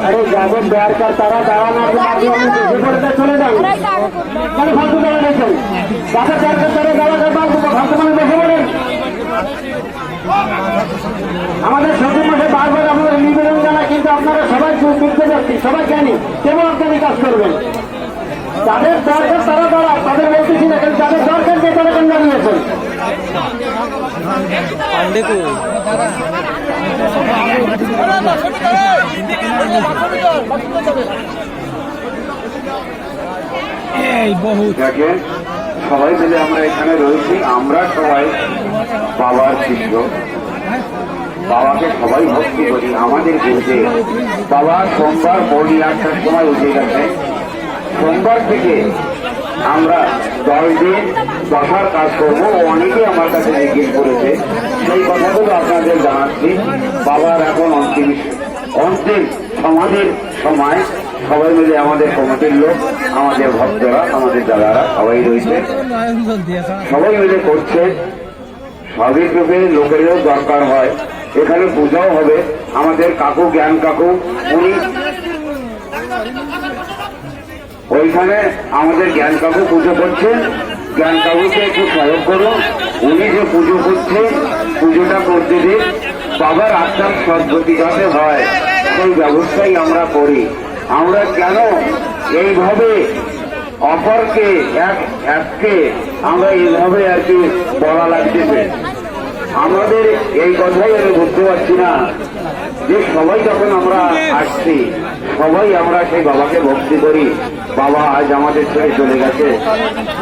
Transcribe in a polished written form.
আরে যাদের দরকার তারা দাঁড়ানোর চলে যান, মানে ফালতু দাঁড়া রয়েছেন। যাদের দরকার তারা দাঁড়ানোর ফালতু মানে বসে পড়েন। আমাদের সচিব মাসে বারবার আমাদের নিবেদন জানায়, কিন্তু আপনারা সবাই বুঝতে পারছি, সবাই জানি কেমন আপনারা কাজ করবেন। যাদের দরকার তারা দাঁড়া, তাদের বলতেছি না, কিন্তু যাদের দরকার যে তারা কেন দাঁড়িয়েছেন। দেখেন সবাই মিলে আমরা এখানে রয়েছি, আমরা সবাই বাবার শিষ্য, বাবাকে সবাই ভক্তি করি। আমাদের বলতে বাবা সোমবার বড়ি 8টার সময় উঠে গেছে। সোমবার থেকে আমরা 10 দিন বসার কাজ করবো। অনেকে আমার কাছে জিজ্ঞেস করেছে, সেই কথাগুলো আপনাদের জানাচ্ছি। বাবার এখন অন্তিম সমাধির সময় সবাই মিলে আমাদের কমিটির লোক, আমাদের ভক্তরা, আমাদের দাদারা সবাই রয়েছে, সবাই মিলে করছে। স্বাভাবিক রূপে লোকেরও দরকার হয়, এখানে পূজাও হবে। আমাদের কাকু, জ্ঞান কাকু, উনি ওইখানে আমাদের জ্ঞান কাকু পুজো করছেন। জ্ঞান কাকুকে একটু সহায়ক করুন, উনি যে পুজো করছে পুজোটা করতে দিন। বাবার আত্মার সদ্গতি যাতে হয় সেই ব্যবস্থাই আমরা করি। আমরা কেন এইভাবে অপরকে এককে আমরা এইভাবে আর কি বলা লাগতেছে, আমাদের এই কথাই আমি বুঝতে পারছি না যে সবাই যখন আমরা আসছি, সবাই আমরা সেই বাবাকে ভক্তি করি। বাবা আজ আমাদের ছেড়ে চলে গেছে।